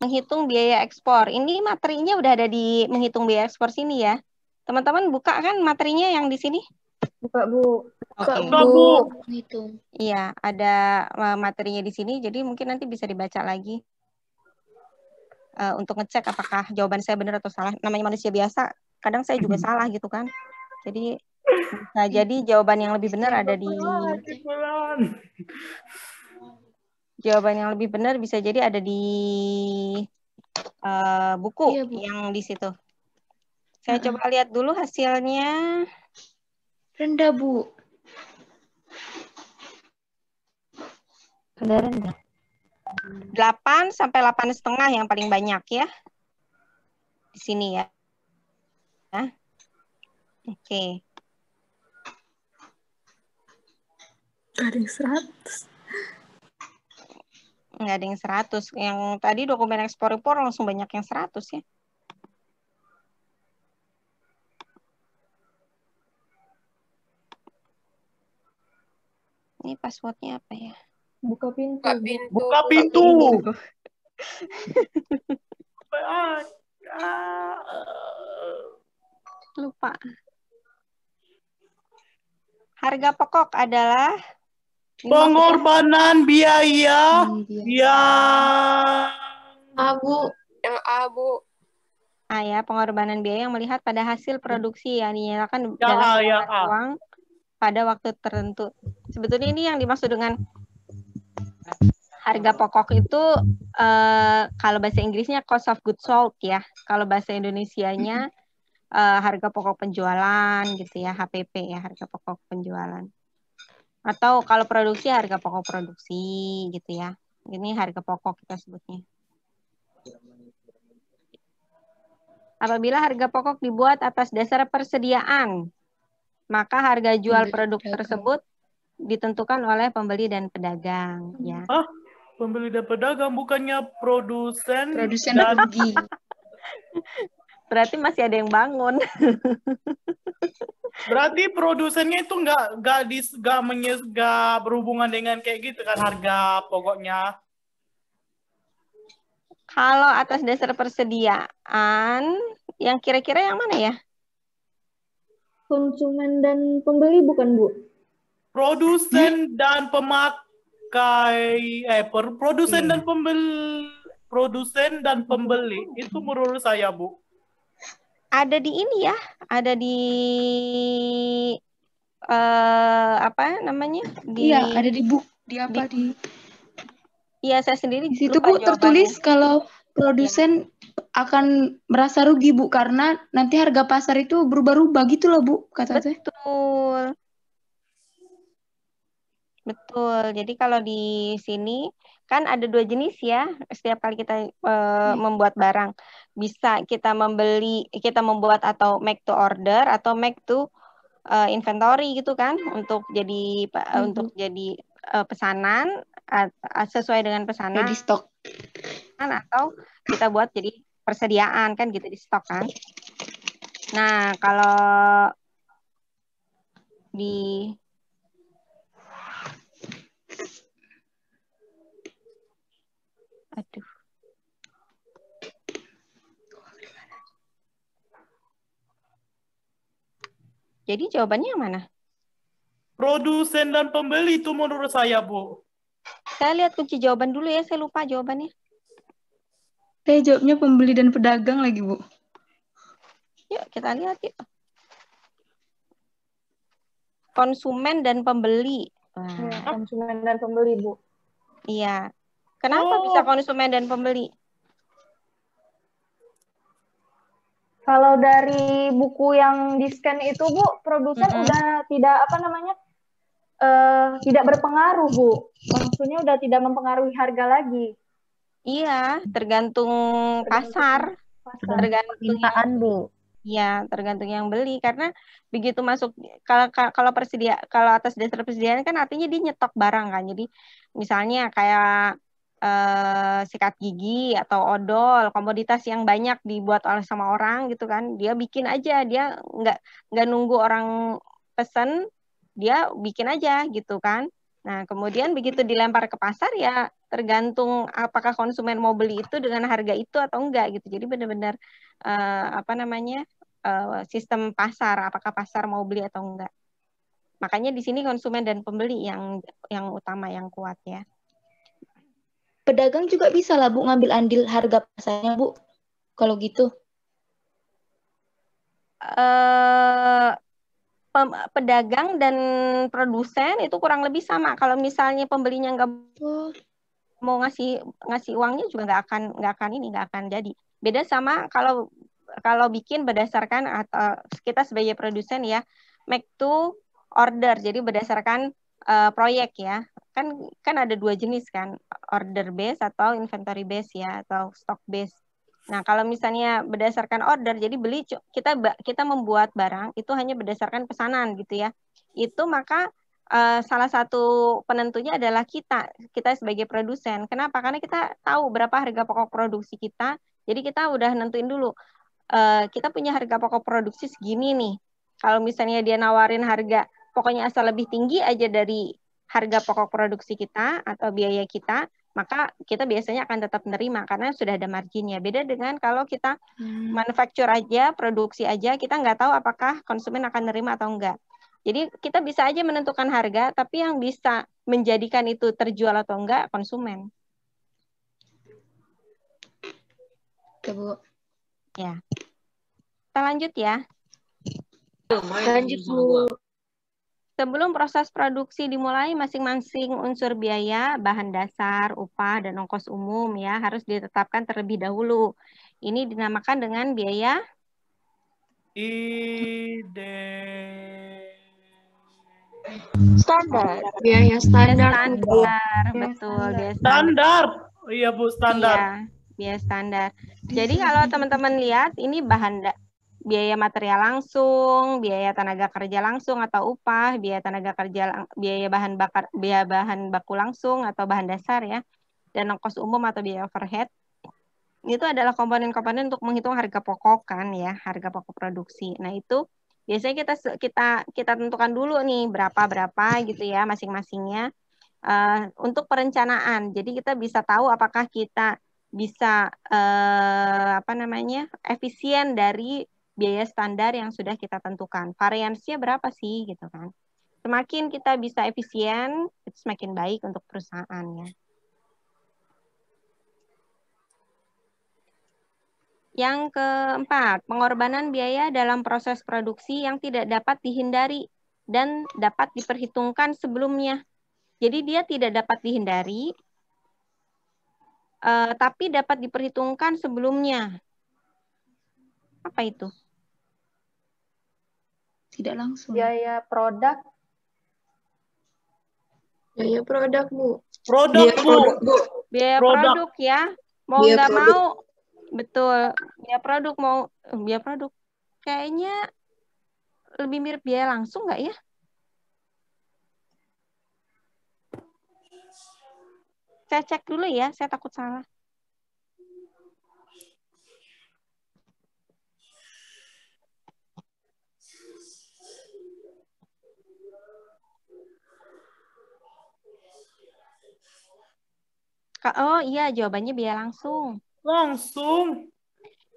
Menghitung biaya ekspor. Ini materinya udah ada di menghitung biaya ekspor sini ya. Teman-teman buka kan materinya yang di sini? Buka, Bu. Oke. Buka, Bu. Iya, ada materinya di sini. Jadi mungkin nanti bisa dibaca lagi untuk ngecek apakah jawaban saya benar atau salah. Namanya manusia biasa, kadang saya juga salah gitu kan. Jadi bisa jadi jawaban yang lebih benar ada di jawaban yang lebih benar bisa jadi ada di buku yang di situ. Saya coba lihat dulu hasilnya. Rendah, Bu. Rendah. 8 sampai 8,5 yang paling banyak ya. Di sini ya. Oke. Ada yang 100. Nggak ada yang 100. Yang tadi dokumen ekspor impor langsung banyak yang 100 ya. Ini passwordnya apa ya? Buka pintu. Buka pintu. Lupa. Harga pokok adalah pengorbanan biaya yang Abu. Yang A, Bu. ya, pengorbanan biaya yang melihat pada hasil produksi yang dinyatakan yang dalam A, yang A. uang pada waktu tertentu. Sebetulnya ini yang dimaksud dengan harga pokok itu kalau bahasa Inggrisnya cost of goods sold ya. Kalau bahasa Indonesianya harga pokok penjualan gitu ya, HPP ya, harga pokok penjualan. Atau kalau produksi harga pokok produksi gitu ya. Ini harga pokok kita sebutnya. Apabila harga pokok dibuat atas dasar persediaan, maka harga jual produk tersebut ditentukan oleh pembeli dan pedagang ya. Pembeli dan pedagang bukannya produsen dan rugi. Berarti masih ada yang bangun. Berarti produsennya itu nggak berhubungan dengan kayak gitu kan harga pokoknya. Kalau atas dasar persediaan, yang kira-kira yang mana ya? Konsumen dan pembeli bukan, Bu? Produsen dan pemakai, produsen dan pembeli itu menurut saya, Bu. Ada di ini ya, ada di apa namanya? Iya, ada di buku. Iya, saya sendiri di situ, Bu, tertulis kalau produsen akan merasa rugi, Bu, karena nanti harga pasar itu berubah-ubah gitu loh, Bu, kata saya. Betul. Betul. Jadi kalau di sini kan ada 2 jenis ya. Setiap kali kita membuat barang, bisa kita membuat atau make to order atau make to inventory gitu kan, untuk jadi pesanan sesuai dengan pesanan. Di stok. Atau kita buat jadi persediaan kan gitu, di stok kan. Nah, kalau di Jadi jawabannya yang mana? Produsen dan pembeli itu menurut saya, Bu. Saya lihat kunci jawaban dulu ya, saya lupa jawabannya. Saya jawabnya pembeli dan pedagang lagi, Bu. Yuk kita lihat yuk. Konsumen dan pembeli. Konsumen dan pembeli, Bu. Iya. Kenapa bisa konsumen dan pembeli? Kalau dari buku yang di-scan itu, Bu, produsen udah tidak tidak berpengaruh, Bu. Maksudnya udah tidak mempengaruhi harga lagi. Iya, tergantung pasar. Tergantung permintaan, Bu. Iya, tergantung yang beli, karena begitu masuk kalau atas dasar persediaan kan artinya dia nyetok barang kan. Jadi misalnya kayak sikat gigi atau odol, komoditas yang banyak dibuat oleh sama orang gitu kan, dia bikin aja, dia nggak nunggu orang pesen, dia bikin aja gitu kan. Nah kemudian begitu dilempar ke pasar ya tergantung apakah konsumen mau beli itu dengan harga itu atau enggak gitu. Jadi benar-benar sistem pasar, apakah pasar mau beli atau enggak. Makanya di sini konsumen dan pembeli yang utama, yang kuat ya. Pedagang juga bisa lah Bu ngambil andil harga pasarnya Bu, kalau gitu. Pedagang dan produsen itu kurang lebih sama. Kalau misalnya pembelinya nggak mau ngasih uangnya juga nggak akan jadi. Beda sama kalau bikin berdasarkan atau kita sebagai produsen ya, make to order. Jadi berdasarkan proyek ya. Kan ada dua jenis kan, order base atau inventory base ya, atau stock base. Nah, kalau misalnya berdasarkan order, jadi kita membuat barang itu hanya berdasarkan pesanan gitu ya. Itu maka salah satu penentunya adalah kita sebagai produsen. Kenapa? Karena kita tahu berapa harga pokok produksi kita. Jadi kita udah nentuin dulu. Kita punya harga pokok produksi segini nih. Kalau misalnya dia nawarin harga pokoknya asal lebih tinggi aja dari harga pokok produksi kita atau biaya kita, maka kita biasanya akan tetap menerima karena sudah ada marginnya. Beda dengan kalau kita manufacture aja, produksi aja, kita nggak tahu apakah konsumen akan menerima atau enggak. Jadi kita bisa aja menentukan harga, tapi yang bisa menjadikan itu terjual atau enggak konsumen. Oke, Bu. Ya. Kita lanjut ya. Lanjut, Bu. Sebelum proses produksi dimulai, masing-masing unsur biaya, bahan dasar, upah, dan ongkos umum ya harus ditetapkan terlebih dahulu. Ini dinamakan dengan biaya Standar. Biaya standar. Betul, biaya Standar. Iya Bu, standar. Iya, biaya standar. Jadi kalau teman-teman lihat ini biaya material langsung, biaya tenaga kerja langsung atau upah, biaya tenaga kerja, biaya bahan baku langsung atau bahan dasar ya, dan ongkos umum atau biaya overhead. Itu adalah komponen-komponen untuk menghitung harga pokok kan ya, harga pokok produksi. Nah, itu biasanya kita tentukan dulu nih berapa gitu ya masing-masingnya untuk perencanaan. Jadi kita bisa tahu apakah kita bisa efisien dari biaya standar yang sudah kita tentukan. Variansinya berapa sih gitu kan. Semakin kita bisa efisien, itu semakin baik untuk perusahaan ya. Yang keempat, pengorbanan biaya dalam proses produksi yang tidak dapat dihindari dan dapat diperhitungkan sebelumnya. Jadi dia tidak dapat dihindari, tapi dapat diperhitungkan sebelumnya. Apa itu? Tidak langsung. Biaya produk. Biaya produk, Bu. Produk, Bu. Biaya produk ya. Mau nggak mau, betul. Biaya produk. Kayaknya lebih mirip biaya langsung nggak ya? Saya cek dulu ya, saya takut salah. Oh iya, jawabannya biaya langsung. Langsung.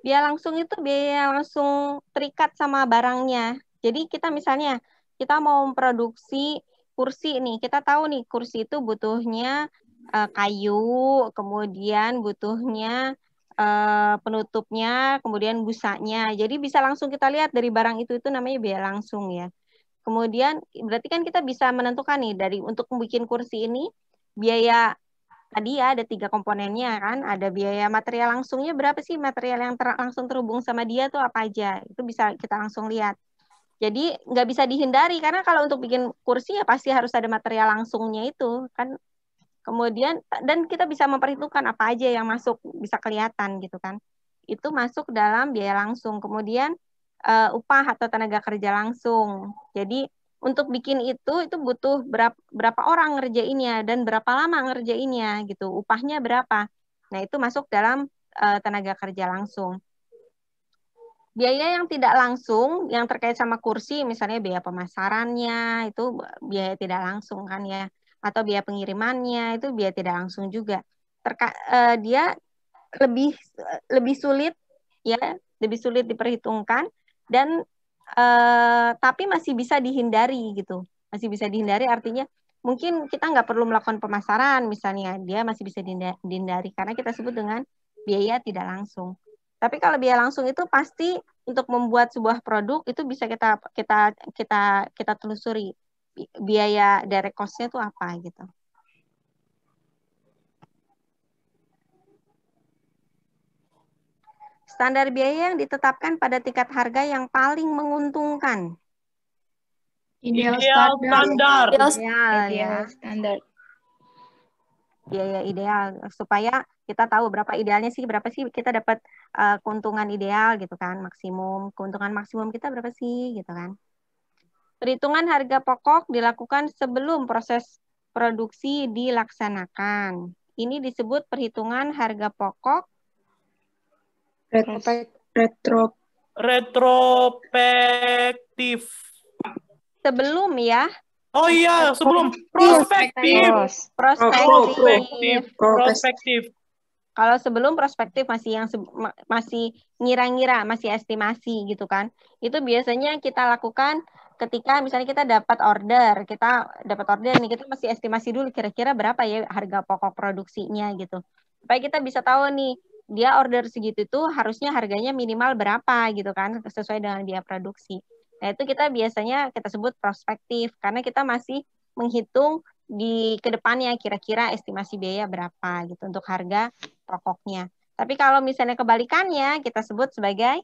Biaya langsung itu biaya langsung terikat sama barangnya. Jadi kita misalnya, kita mau memproduksi kursi nih. Kita tahu nih, kursi itu butuhnya kayu, kemudian butuhnya penutupnya, kemudian busanya. Jadi bisa langsung kita lihat dari barang itu namanya biaya langsung ya. Kemudian berarti kan kita bisa menentukan nih untuk membuat kursi ini biaya tadi ya ada 3 komponennya kan, ada biaya material langsungnya berapa sih, material yang langsung terhubung sama dia tuh apa aja, itu bisa kita langsung lihat. Jadi nggak bisa dihindari karena kalau untuk bikin kursi ya pasti harus ada material langsungnya itu kan. Kemudian dan kita bisa memperhitungkan apa aja yang masuk, bisa kelihatan gitu kan. Itu masuk dalam biaya langsung. Kemudian upah atau tenaga kerja langsung. Jadi untuk bikin itu butuh berapa orang ngerjainnya dan berapa lama ngerjainnya gitu. Upahnya berapa. Nah, itu masuk dalam tenaga kerja langsung. Biaya yang tidak langsung yang terkait sama kursi, misalnya biaya pemasarannya, itu biaya tidak langsung kan ya. atau biaya pengirimannya itu biaya tidak langsung juga. Dia lebih sulit ya, lebih sulit diperhitungkan dan tapi masih bisa dihindari gitu. Masih bisa dihindari artinya mungkin kita nggak perlu melakukan pemasaran misalnya, dia masih bisa dihindari karena kita sebut dengan biaya tidak langsung. Tapi kalau biaya langsung itu pasti untuk membuat sebuah produk itu bisa kita telusuri biaya direct cost-nya itu apa gitu. Standar biaya yang ditetapkan pada tingkat harga yang paling menguntungkan. Ideal standar. Ideal ya. Standar. Biaya ideal supaya kita tahu berapa sih kita dapat keuntungan ideal gitu kan, maksimum keuntungan maksimum kita berapa sih gitu kan. Perhitungan harga pokok dilakukan sebelum proses produksi dilaksanakan. Ini disebut perhitungan harga pokok retrospektif. Sebelum ya. Oh iya, sebelum prospektif. Prospektif. Kalau sebelum prospektif masih ngira-ngira, masih estimasi gitu kan. Itu biasanya kita lakukan ketika misalnya kita dapat order nih, kita masih estimasi dulu kira-kira berapa ya harga pokok produksinya gitu. Supaya kita bisa tahu nih, dia order segitu tuh harusnya harganya minimal berapa gitu kan, sesuai dengan biaya produksi. Nah, itu kita sebut prospektif karena kita masih menghitung di kedepannya kira-kira estimasi biaya berapa gitu untuk harga pokoknya. Tapi kalau misalnya kebalikannya kita sebut sebagai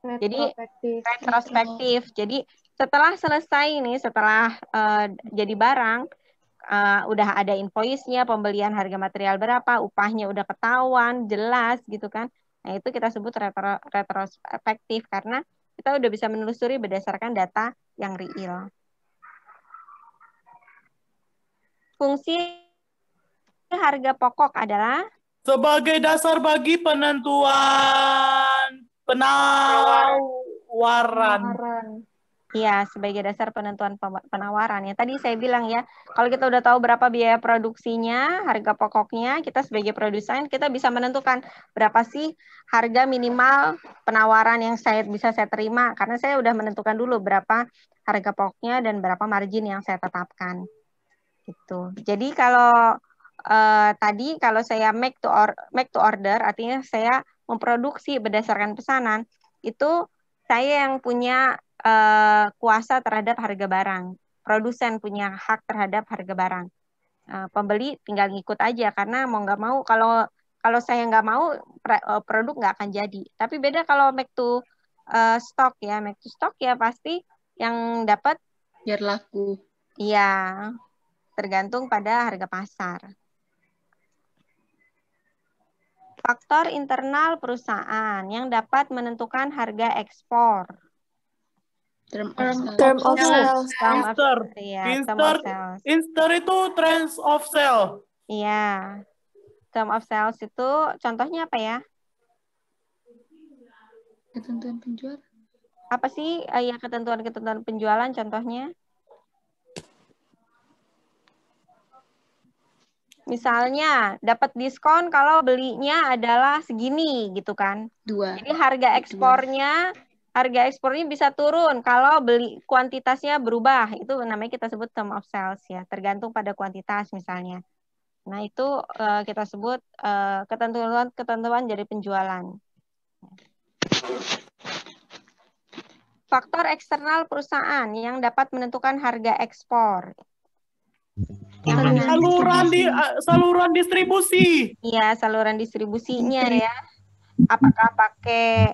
retrospektif. Jadi setelah selesai nih, setelah jadi barang, udah ada invoice-nya, pembelian harga material berapa, upahnya udah ketahuan, jelas gitu kan. Nah, itu kita sebut retrospektif karena kita udah bisa menelusuri berdasarkan data yang real. Fungsi harga pokok adalah sebagai dasar bagi penentuan penawaran. Iya, sebagai dasar penentuan penawaran. Ya, tadi saya bilang ya, kalau kita udah tahu berapa biaya produksinya, harga pokoknya, kita sebagai produsen, kita bisa menentukan berapa sih harga minimal penawaran yang bisa saya terima. Karena saya udah menentukan dulu berapa harga pokoknya dan berapa margin yang saya tetapkan. Gitu. Jadi kalau tadi kalau saya make to order, artinya saya memproduksi berdasarkan pesanan, itu saya yang punya kuasa terhadap harga barang. Produsen punya hak terhadap harga barang. Pembeli tinggal ngikut aja karena mau nggak mau, kalau saya nggak mau produk nggak akan jadi. Tapi beda kalau make to stock ya, make to stock ya pasti yang dapat biar laku. Iya, tergantung pada harga pasar. Faktor internal perusahaan yang dapat menentukan harga ekspor. Term Term of sales. of sales. Inster itu terms of sale. Iya. Term of sales itu contohnya apa ya? Ketentuan penjual. Apa sih ya ketentuan-ketentuan penjualan contohnya? Misalnya dapat diskon kalau belinya adalah segini gitu kan. Jadi harga ekspornya bisa turun kalau beli kuantitasnya berubah. Itu namanya kita sebut term of sales ya, tergantung pada kuantitas misalnya. Nah, itu kita sebut ketentuan dari penjualan. Faktor eksternal perusahaan yang dapat menentukan harga ekspor. Saluran distribusi. Iya, saluran distribusinya ya. Apakah pakai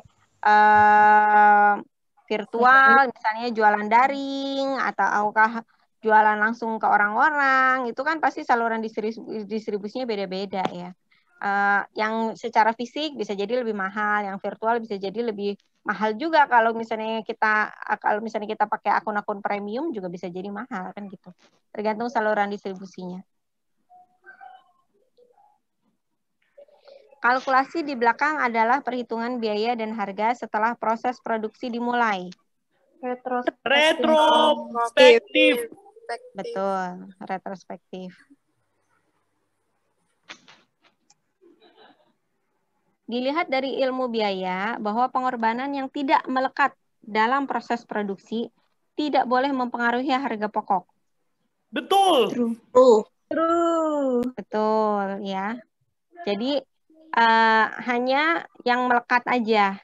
virtual, misalnya jualan daring, ataukah jualan langsung ke orang-orang, itu kan pasti saluran distribusinya beda-beda ya. Yang secara fisik bisa jadi lebih mahal, yang virtual bisa jadi lebih mahal juga kalau misalnya kita pakai akun-akun premium juga bisa jadi mahal kan gitu. Tergantung saluran distribusinya. Kalkulasi di belakang adalah perhitungan biaya dan harga setelah proses produksi dimulai. Retrospektif. retrospektif. Betul, retrospektif. Dilihat dari ilmu biaya bahwa pengorbanan yang tidak melekat dalam proses produksi tidak boleh mempengaruhi harga pokok. Betul. True. Betul ya. Jadi hanya yang melekat aja.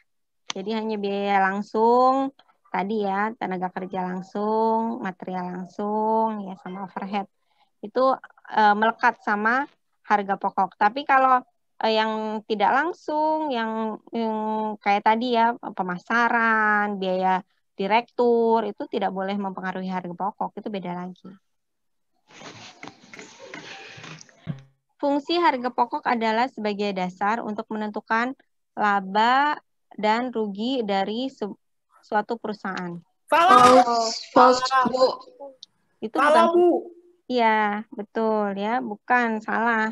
Jadi hanya biaya langsung tadi ya, tenaga kerja langsung, material langsung ya sama overhead. Itu melekat sama harga pokok. Tapi kalau yang tidak langsung, yang kayak tadi ya, pemasaran, biaya direktur, itu tidak boleh mempengaruhi harga pokok, itu beda lagi. Fungsi harga pokok adalah sebagai dasar untuk menentukan laba dan rugi dari suatu perusahaan. Salah. False, Bu. Itu Salah, bukan, Bu. iya betul ya, bukan salah.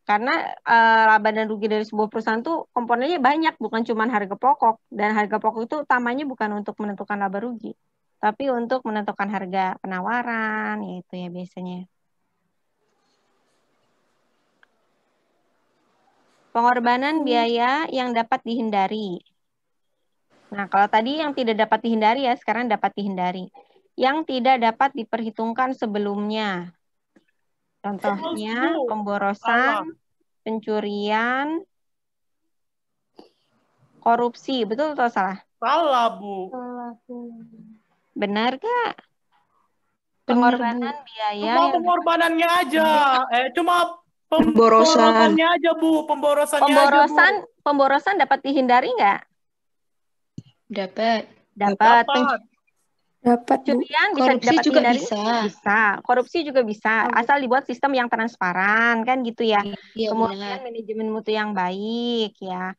Karena laba dan rugi dari sebuah perusahaan itu komponennya banyak, bukan cuma harga pokok. Dan harga pokok itu utamanya bukan untuk menentukan laba rugi, tapi untuk menentukan harga penawaran, yaitu ya biasanya. Pengorbanan biaya yang dapat dihindari. Nah, kalau tadi yang tidak dapat dihindari ya, sekarang dapat dihindari. Yang tidak dapat diperhitungkan sebelumnya. Contohnya pemborosan, pencurian, korupsi. Betul atau salah? Salah, Bu. Benar gak? Benar, Pengorbanan Bu. biaya Cuma yang pengorbanannya aja. Cuma Pemborosan. pemborosannya aja, Bu. Pemborosannya aja, Bu. pemborosan dapat dihindari nggak? Dapat. Dapat. Dapat, Bu. Pencurian bisa Korupsi dapat juga dihindari? bisa. Bisa. Korupsi juga bisa. Asal dibuat sistem yang transparan, kan gitu ya. Iya, Kemudian benar. manajemen mutu yang baik ya.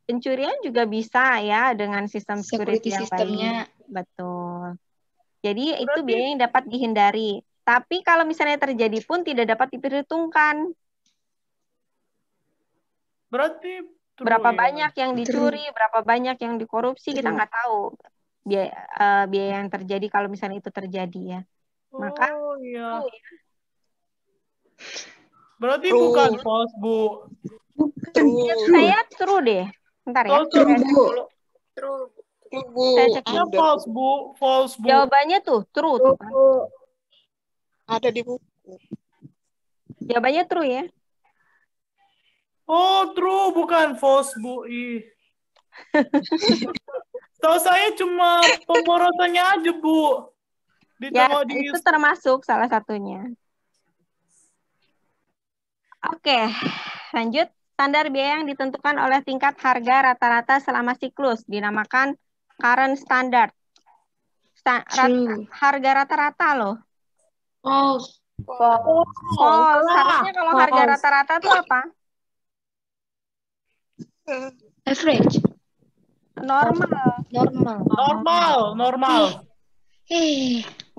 Pencurian juga bisa ya dengan sistem security yang sistemnya. baik. Betul. Jadi itu biaya yang dapat dihindari. Tapi kalau misalnya terjadi pun tidak dapat diperhitungkan. Berarti Berapa banyak yang dicuri, berapa banyak yang dikorupsi, kita nggak tahu biaya yang terjadi kalau misalnya itu terjadi ya. Maka iya. true, ya. Berarti bukan false, Bu. Saya true deh. Bentar ya. True. Saya cek Ya, false, Bu. False, Bu. Jawabannya tuh true. Tuh, kan? Ada di buku. Jawabannya true ya. Oh, true. Bukan false, Bu. Ih. Tahu saya cuma pemborosannya aja, Bu. Ya, itu termasuk salah satunya. Oke, lanjut. Standar biaya yang ditentukan oleh tingkat harga rata-rata selama siklus dinamakan current standard. Harga rata-rata loh. False. Harusnya kalau harga rata-rata itu apa? Average. Normal.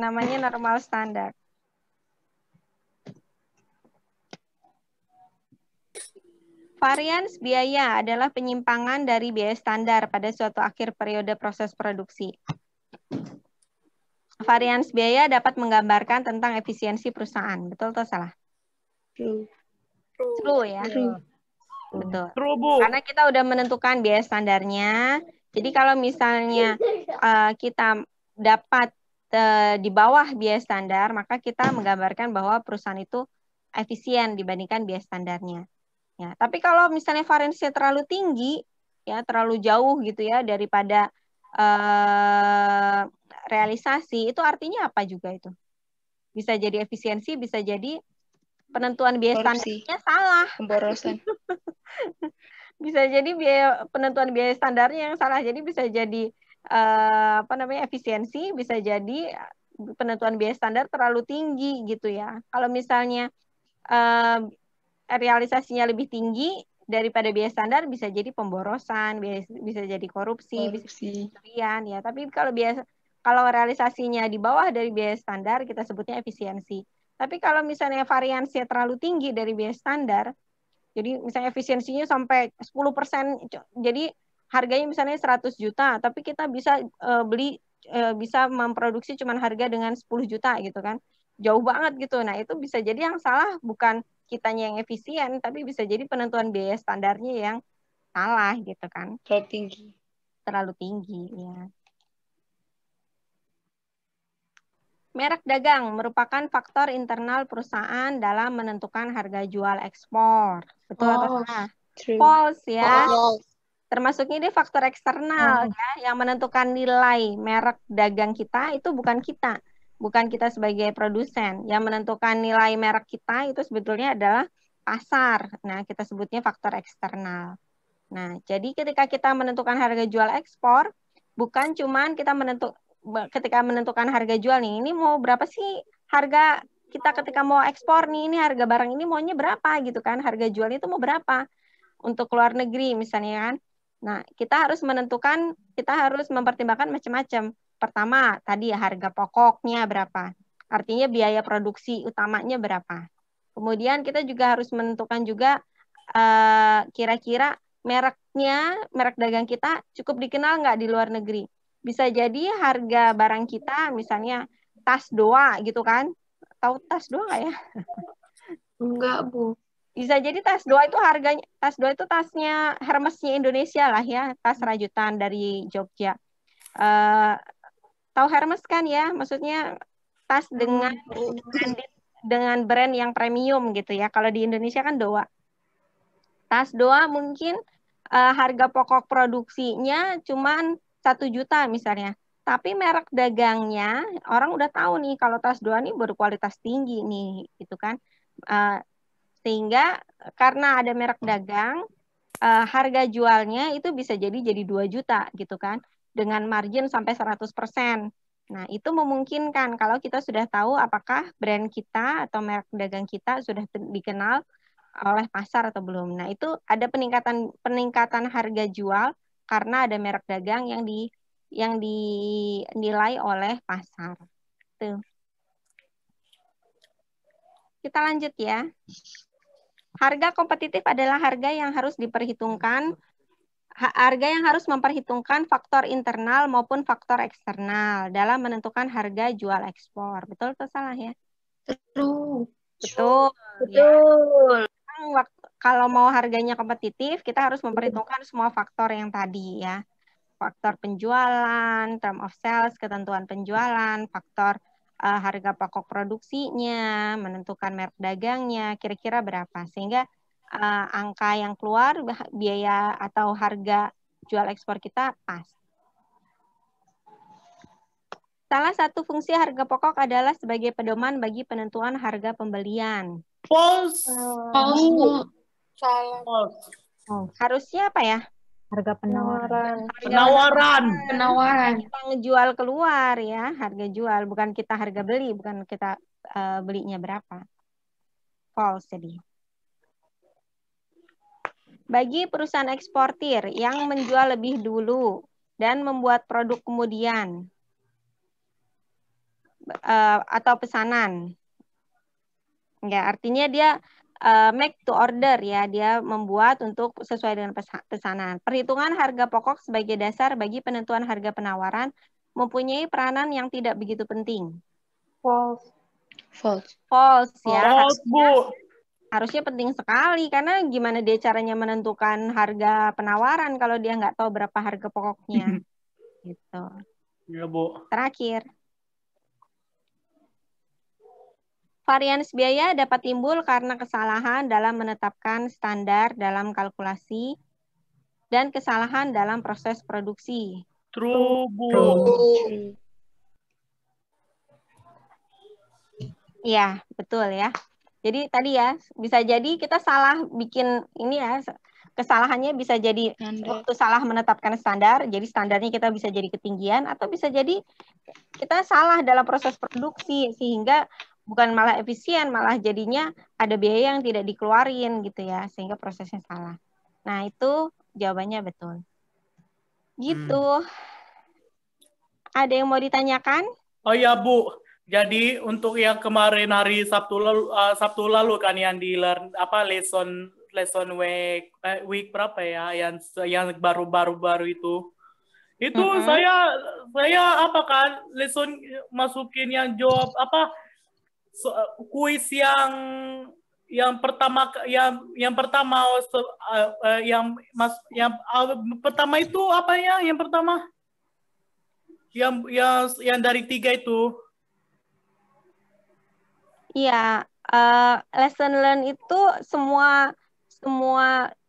Namanya normal standar. Varians biaya adalah penyimpangan dari biaya standar pada suatu akhir periode proses produksi. Varians biaya dapat menggambarkan tentang efisiensi perusahaan. Betul atau salah? True ya. Betul. True, Bu. Karena kita udah menentukan biaya standarnya. Jadi kalau misalnya kita dapat di bawah biaya standar, maka kita menggambarkan bahwa perusahaan itu efisien dibandingkan biaya standarnya. Ya, tapi kalau misalnya variansnya terlalu tinggi, ya terlalu jauh gitu ya daripada realisasi, itu artinya apa juga itu? Bisa jadi efisiensi, bisa jadi penentuan biaya standarnya salah. Pemborosan. Bisa jadi penentuan biaya standarnya yang salah. Jadi bisa jadi efisiensi, bisa jadi penentuan biaya standar terlalu tinggi gitu ya. Kalau misalnya realisasinya lebih tinggi daripada biaya standar, bisa jadi pemborosan, bisa jadi korupsi. Bisa jadi pencurian ya. Tapi kalau realisasinya di bawah dari biaya standar, kita sebutnya efisiensi. Tapi kalau misalnya variansinya terlalu tinggi dari biaya standar, jadi misalnya efisiensinya sampai 10%, jadi harganya misalnya 100 juta, tapi kita bisa beli bisa memproduksi cuman harga dengan 10 juta gitu kan. Jauh banget gitu. Nah, itu bisa jadi yang salah bukan kitanya yang efisien, tapi bisa jadi penentuan biaya standarnya yang salah gitu kan. Terlalu tinggi. Terlalu tinggi, ya. Merek dagang merupakan faktor internal perusahaan dalam menentukan harga jual ekspor. Betul atau salah? True. False ya. False. Termasuknya dia faktor eksternal ya, yang menentukan nilai merek dagang kita itu bukan kita. Bukan kita sebagai produsen. Yang menentukan nilai merek kita itu sebetulnya adalah pasar. Nah, kita sebutnya faktor eksternal. Nah, jadi ketika kita menentukan harga jual ekspor, bukan cuman kita ketika menentukan harga jual nih, ini mau berapa sih harga kita ketika mau ekspor nih, ini harga barang ini maunya berapa gitu kan, harga jualnya itu mau berapa untuk luar negeri misalnya kan. Nah, kita harus mempertimbangkan macam-macam. Pertama, tadi harga pokoknya berapa, artinya biaya produksi utamanya berapa. Kemudian kita juga harus menentukan juga kira-kira merek dagang kita cukup dikenal nggak di luar negeri. Bisa jadi harga barang kita misalnya tas doa gitu kan. Tahu tas doa nggak ya? Enggak, Bu. Bisa jadi tas doa itu tasnya Hermesnya Indonesia lah ya, tas rajutan dari Jogja. Tahu Hermes kan ya? Maksudnya tas dengan brand yang premium gitu ya. Kalau di Indonesia kan doa. Tas doa mungkin harga pokok produksinya cuman 1 juta misalnya. Tapi merek dagangnya orang udah tahu nih kalau tas doa nih berkualitas tinggi nih gitu kan. Sehingga karena ada merek dagang, harga jualnya itu bisa jadi 2 juta gitu kan. Dengan margin sampai 100%. Nah, itu memungkinkan kalau kita sudah tahu apakah brand kita atau merek dagang kita sudah dikenal oleh pasar atau belum. Nah, itu ada peningkatan harga jual karena ada merek dagang yang dinilai oleh pasar. Tuh. Kita lanjut ya. Harga kompetitif adalah harga yang harus memperhitungkan faktor internal maupun faktor eksternal dalam menentukan harga jual ekspor. Betul atau salah ya? True. Betul. Betul. Kalau mau harganya kompetitif, kita harus memperhitungkan semua faktor yang tadi ya. Faktor penjualan, term of sales, ketentuan penjualan, faktor harga pokok produksinya, menentukan merek dagangnya, kira-kira berapa. Sehingga angka yang keluar, biaya atau harga jual ekspor kita pas. Salah satu fungsi harga pokok adalah sebagai pedoman bagi penentuan harga pembelian. False. Salah. False. Harusnya apa ya? Harga penawaran. Penawaran. Kita ngejual keluar ya, harga jual, bukan kita harga beli, bukan kita belinya berapa. False jadi. Bagi perusahaan eksportir yang menjual lebih dulu dan membuat produk kemudian atau pesanan. Ya, artinya dia make to order ya, dia membuat untuk sesuai dengan pesanan. Perhitungan harga pokok sebagai dasar bagi penentuan harga penawaran mempunyai peranan yang tidak begitu penting. False. False ya. False, Bu. Harusnya penting sekali karena gimana dia caranya menentukan harga penawaran kalau dia nggak tahu berapa harga pokoknya. Gitu. Iya, Bu. Terakhir. Varians biaya dapat timbul karena kesalahan dalam menetapkan standar dalam kalkulasi dan kesalahan dalam proses produksi. True, Bu. Iya, betul ya. Jadi tadi ya, bisa jadi kita salah bikin ini ya, kesalahannya bisa jadi waktu salah menetapkan standar, jadi standarnya kita bisa jadi ketinggian, atau bisa jadi kita salah dalam proses produksi, sehingga bukan malah efisien, malah jadinya ada biaya yang tidak dikeluarin gitu ya, sehingga prosesnya salah. Nah, itu jawabannya betul. Gitu. Ada yang mau ditanyakan? Oh ya, Bu. Jadi untuk yang kemarin hari Sabtu lalu kan yang di lesson week berapa ya yang baru itu Itu Mm-mm. saya apa kan lesson masukin yang jawab apa kuis yang pertama pertama itu apa ya yang pertama yang dari 3 itu. Iya, lesson learn itu semua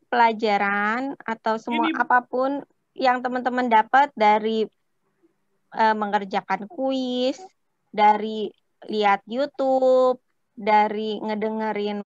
pelajaran atau semua Ini apapun yang teman-teman dapat dari mengerjakan kuis, dari lihat YouTube, dari ngedengerin